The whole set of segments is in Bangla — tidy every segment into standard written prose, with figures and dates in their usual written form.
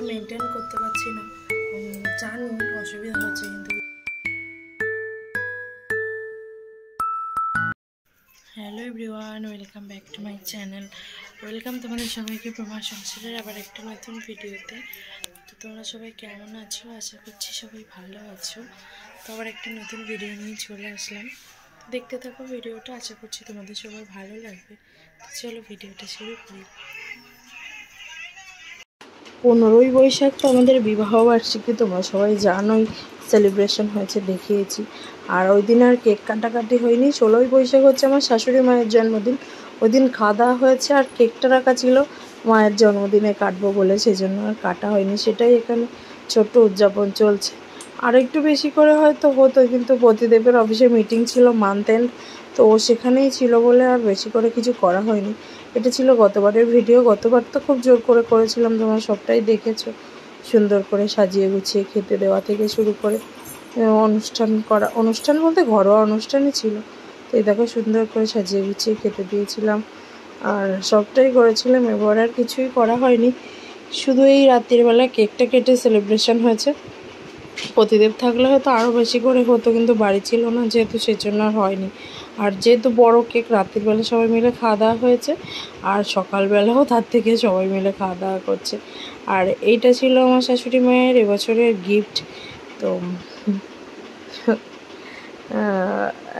মেনটেন করতে পারছি না, জানি অসুবিধা হচ্ছে। কিন্তু hello everyone, welcome back to my channel. Welcome তোমাদের সবাইকে প্রভা সংসারের আবার একটা নতুন ভিডিওতে। তো তোমরা সবাই কেমন আছো? আশা করছি সবাই ভালো আছো। তো আবার একটা নতুন ভিডিও নিয়ে চলে আসলাম। দেখতে থাকো ভিডিওটা, আশা করছি তোমাদের সবার ভালো লাগবে। তো চলো ভিডিওটা শুরু করি। 15ই বৈশাখ তো আমাদের বিবাহবার্ষিকী, তোমরা সবাই জানোই, সেলিব্রেশন হয়েছে, দেখিয়েছি। আর ওই দিন আর কেক কাটাকাটি হয়নি। 16ই বৈশাখ হচ্ছে আমার শাশুড়ি মায়ের জন্মদিন। ওই দিন খাওয়া দাওয়া হয়েছে, আর কেকটা রাখা ছিল মায়ের জন্মদিনে কাটবো বলে, সেই জন্য আর কাটা হয়নি। সেটাই এখানে ছোট্ট উদযাপন চলছে। আর একটু বেশি করে হয়তো হতো, কিন্তু প্রতিদেবের অফিসে মিটিং ছিল, মান্থ এন্ড, তো ও সেখানেই ছিল বলে আর বেশি করে কিছু করা হয়নি। এটা ছিল গতবারের ভিডিও। গতবার তো খুব জোর করে করেছিলাম, তোমরা সবটাই দেখেছো। সুন্দর করে সাজিয়ে গুছিয়ে খেতে দেওয়া থেকে শুরু করে অনুষ্ঠান করা, অনুষ্ঠান বলতে ঘরোয়া অনুষ্ঠানই ছিল। তো এই দেখো সুন্দর করে সাজিয়ে গুছিয়ে খেতে দিয়েছিলাম, আর সবটাই করেছিলাম। এবার আর কিছুই করা হয়নি, শুধু এই রাত্রির বেলা কেকটা কেটে সেলিব্রেশন হয়েছে। প্রতিদেব থাকলে হয়তো আরও বেশি করে হতো, কিন্তু বাড়ি ছিল না যেহেতু, সেজন্য আর হয়নি। আর যেহেতু বড় কেক, রাত্রিবেলা সবাই মিলে খাওয়া দাওয়া হয়েছে, আর সকালবেলাও তার থেকে সবাই মিলে খাওয়া দাওয়া করছে। আর এইটা ছিল আমার শাশুড়ি মায়ের এবছরের গিফট। তো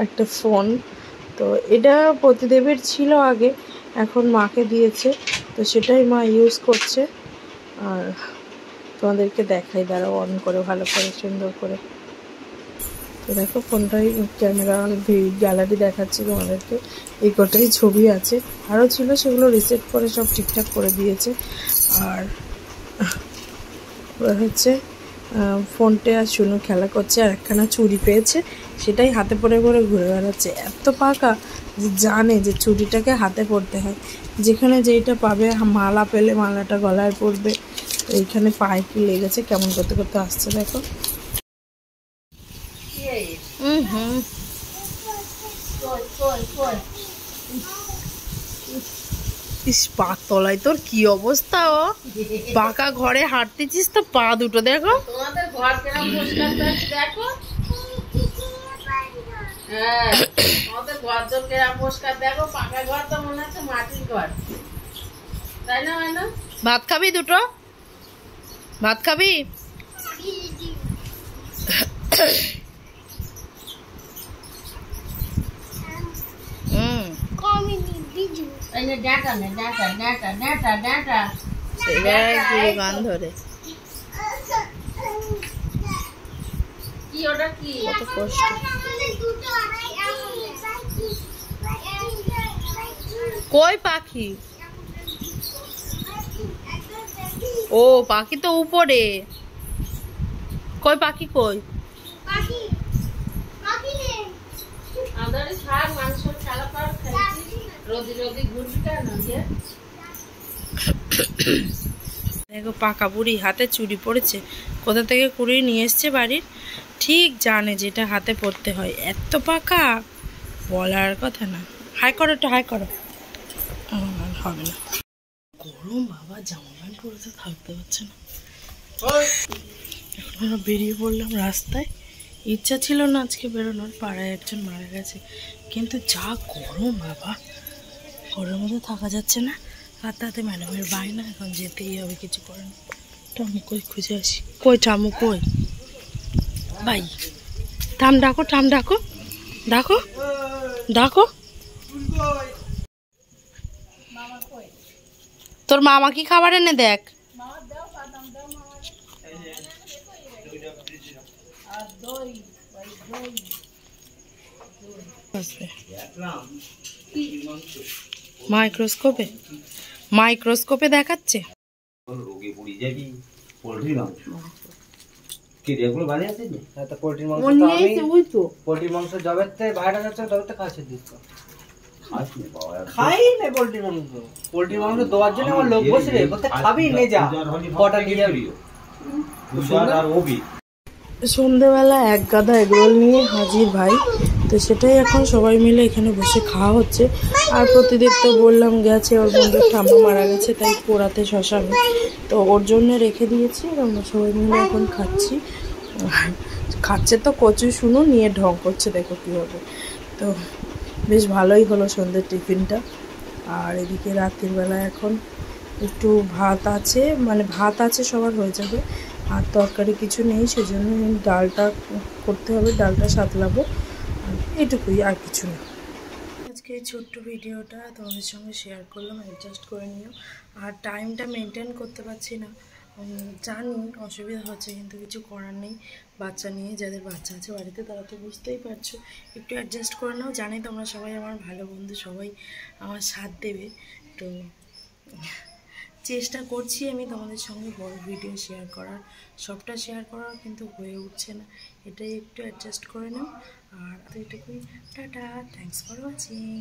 একটা ফোন, তো এটা প্রতিদেবের ছিল আগে, এখন মাকে দিয়েছে, তো সেটাই মা ইউজ করছে। আর তোমাদেরকে দেখাই, দাঁড়াও অন করে ভালো করে সুন্দর করে। তো দেখো ফোনটাই ক্যামেরা গ্যালারি দেখাচ্ছি তোমাদেরকে। এই কটাই ছবি আছে, আরও ছিল, সেগুলো রিসেট করে সব ঠিকঠাক করে দিয়েছে। আর হচ্ছে ফোনটে আর শুনো খেলা করছে, আর একখানা চুড়ি পেয়েছে, সেটাই হাতে পরে করে ঘুরে বেড়াচ্ছে। এত পাকা যে জানে যে চুড়িটাকে হাতে পরতে হয়, যেখানে যেইটা পাবে, মালা পেলে মালাটা গলায় পরবে। এইখানে পায়ে কি লেগেছে, কেমন করতে করতে আসছে দেখো। ইস, পাতলায় তোর কি অবস্থা! ও পাকা ঘরে হাঁটতেছিস তো পা দুটো দেখো। তোমাদের ঘর কেমন পরিষ্কার দেখো। হ্যাঁ, আমাদের ঘর তো কেমন পরিষ্কার দেখো। পাকা ঘর তো মনে হচ্ছে মাটির ঘর, তাই না? হয় না? ভাত খাবি দুটো? ভাত খাবি? গান ধরে কি ওটা কি কত কষ্ট। কই পাখি? ও পাখি তো উপরে। কই পাখি কই? দেখো পাকা বুড়ি, হাতে চুড়ি পড়েছে, কোথা থেকে কুড়িয়ে নিয়ে এসছে বাড়ির, ঠিক জানে যেটা হাতে পড়তে হয়। এত পাকা, বলার কথা না। হাই করো, একটু হাই করো। হবে না, গরম বাবা, জামা প্যান্ট পরে তো থাকতে পারছে না। এখন আমরা বেরিয়ে পড়লাম রাস্তায়। ইচ্ছা ছিল না আজকে বেরোনোর, পাড়ায় একজন মারা গেছে, কিন্তু যা গরম বাবা, ঘরের মধ্যে থাকা যাচ্ছে না। হাতে হাতে ম্যাডামের বায়না, এখন যেতেই হবে, কিছু করে না। টামু কই, খুঁজে আসি। কই টামু কই? ভাই টাম ডাকো, টাম ডাকো, ডাকো ডাকো। তোর মামা কি খাবার এনে দেখ। মাইক্রোস্কোপে, মাইক্রোস্কোপে দেখাচ্ছে। পোল্ট্রির মাংস জবের থেকে বাইরে যাচ্ছে, তবে তো খাচ্ছে দিচ্ছ। খাই না পোল্ট্রির মাংস। পোল্ট্রির মাংস দেওয়ার জন্য আমার লোক বসে রে, বলতে খাবি নে যা, কটা নিয়ে যাবি। সন্ধ্যেবেলা এক গাদা এগরোল নিয়ে হাজির ভাই। তো সেটাই এখন সবাই মিলে এখানে বসে খাওয়া হচ্ছে। আর প্রতিদিন তো বললাম গেছে, ওর বন্ধুর ঠাম্মা মারা গেছে, তাই পোড়াতে শ্মশানে, তো ওর জন্য রেখে দিয়েছি। আর আমরা সবাই মিলে এখন খাচ্ছি। খাচ্ছে তো কচু শুনো নিয়ে ঢং করছে, দেখো কীভাবে। তো বেশ ভালোই হলো সন্ধ্যের টিফিনটা। আর এদিকে রাত্রির বেলা এখন একটু ভাত আছে, মানে ভাত আছে সবার হয়ে যাবে, আর তরকারি কিছু নেই, সেজন্য ডালটা করতে হবে, ডালটা সাতলাবো, এটুকুই, আর কিছু না। আজকে এই ছোট্ট ভিডিওটা তোমাদের সঙ্গে শেয়ার করলাম, অ্যাডজাস্ট করে নিও। আর টাইমটা মেনটেন করতে পারছি না, জানি অসুবিধা হচ্ছে, কিন্তু কিছু করার নেই। বাচ্চা নিয়ে, যাদের বাচ্চা আছে বাড়িতে, তারা তো বুঝতেই পারছো, একটু অ্যাডজাস্ট করে নাও। জানি তোমরা সবাই আমার ভালো বন্ধু, সবাই আমার সাথ দেবে। তো চেষ্টা করছি আমি তোমাদের সঙ্গে বড় ভিডিও শেয়ার করার, সবটা শেয়ার করার, কিন্তু হয়ে উঠছে না। এটাই একটু অ্যাডজাস্ট করে নাও। আর এটুকুই, টাটা, থ্যাংকস ফর ওয়াচিং।